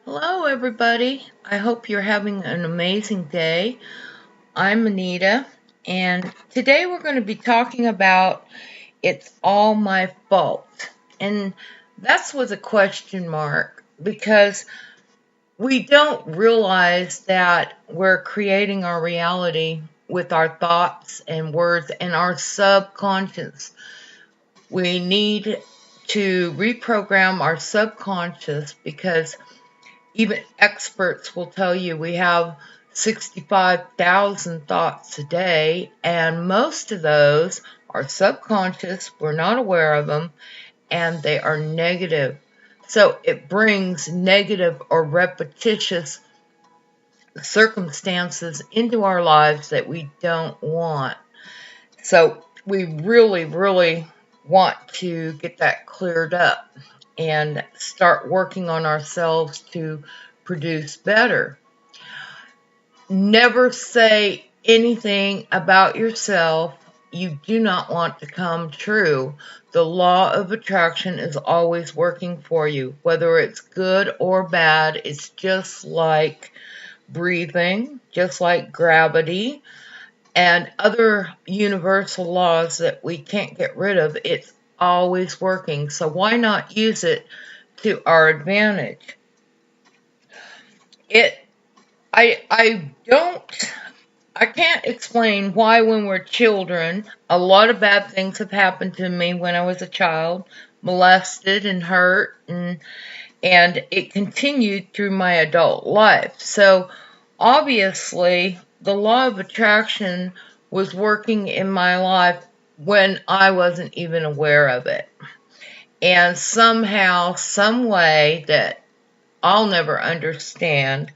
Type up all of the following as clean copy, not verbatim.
Hello, everybody. I hope you're having an amazing day. I'm Anita, and today we're going to be talking about It's All My Fault. And that's with a question mark because we don't realize that we're creating our reality with our thoughts and words and our subconscious. We need to reprogram our subconscious because even experts will tell you we have 65,000 thoughts a day, and most of those are subconscious. We're not aware of them, and they are negative. So it brings negative or repetitious circumstances into our lives that we don't want. So we really, really want to get that cleared up and start working on ourselves to produce better. Never say anything about yourself you do not want to come true. The law of attraction is always working for you, whether it's good or bad. It's just like breathing, just like gravity, and other universal laws that we can't get rid of. It's always working. So why not use it to our advantage? I can't explain why when we're children, a lot of bad things have happened to me when I was a child, molested and hurt, and it continued through my adult life. So obviously, the law of attraction was working in my life when I wasn't even aware of it. And somehow, some way that I'll never understand,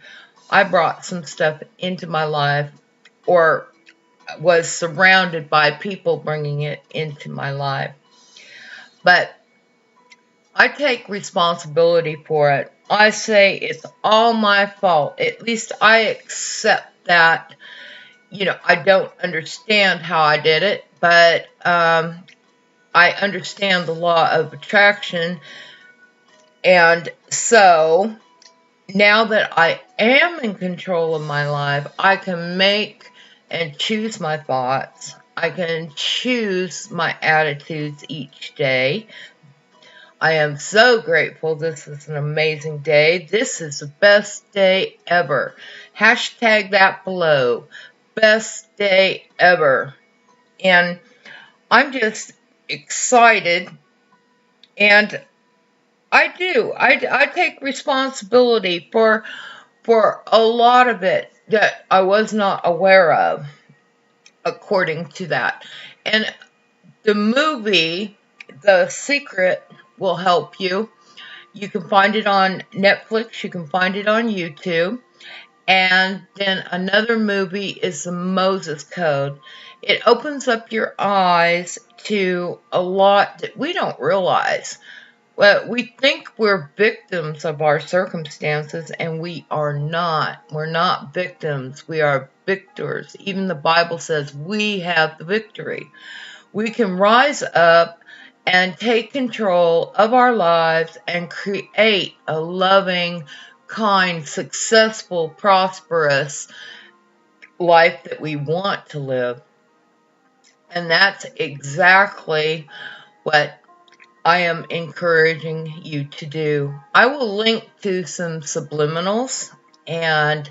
I brought some stuff into my life or was surrounded by people bringing it into my life. But I take responsibility for it. I say it's all my fault. At least I accept that. I don't understand how I did it, but I understand the law of attraction. And so now that I am in control of my life, I can make and choose my thoughts. I can choose my attitudes each day. I am so grateful. This is an amazing day. This is the best day ever. Hashtag that below. Best day ever. And I'm just excited. And I take responsibility for a lot of it that I was not aware of, according to that. And the movie, The Secret, will help you. You can find it on Netflix. You can find it on YouTube. And then another movie is The Moses Code. It opens up your eyes to a lot that we don't realize. Well, we think we're victims of our circumstances, and we are not. We're not victims. We are victors. Even the Bible says we have the victory. We can rise up and take control of our lives and create a loving, kind, successful, prosperous life that we want to live. And that's exactly what I am encouraging you to do. I will link to some subliminals and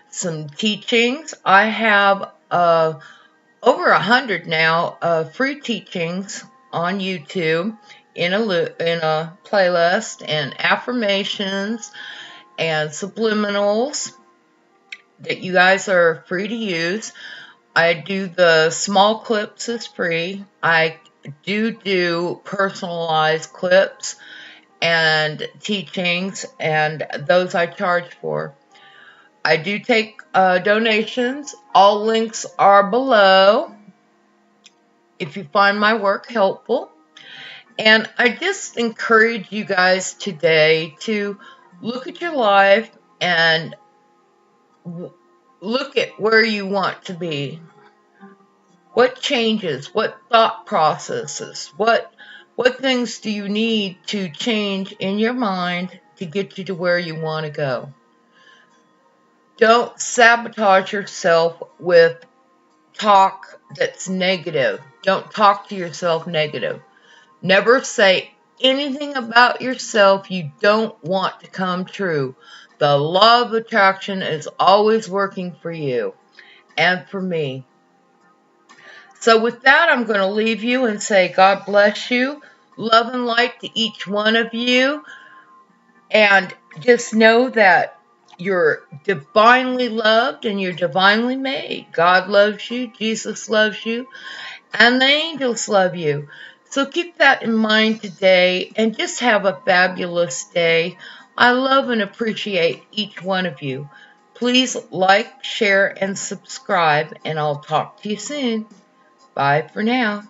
some teachings. I have over 100 now free teachings on YouTube in a playlist, and affirmations and subliminals that you guys are free to use. I do the small clips as free. I do personalized clips and teachings, and those I charge for. I do take donations. All links are below if you find my work helpful. And I just encourage you guys today to look at your life and look at where you want to be. What changes? What thought processes? What things do you need to change in your mind to get you to where you want to go. Don't sabotage yourself with talk that's negative. Don't talk to yourself negative. Never say anything about yourself you don't want to come true. The law of attraction is always working for you and for me. So with that, I'm going to leave you and say God bless you. Love and light to each one of you. And just know that you're divinely loved and you're divinely made. God loves you, Jesus loves you, and the angels love you. So keep that in mind today and just have a fabulous day. I love and appreciate each one of you. Please like, share, and subscribe, and I'll talk to you soon. Bye for now.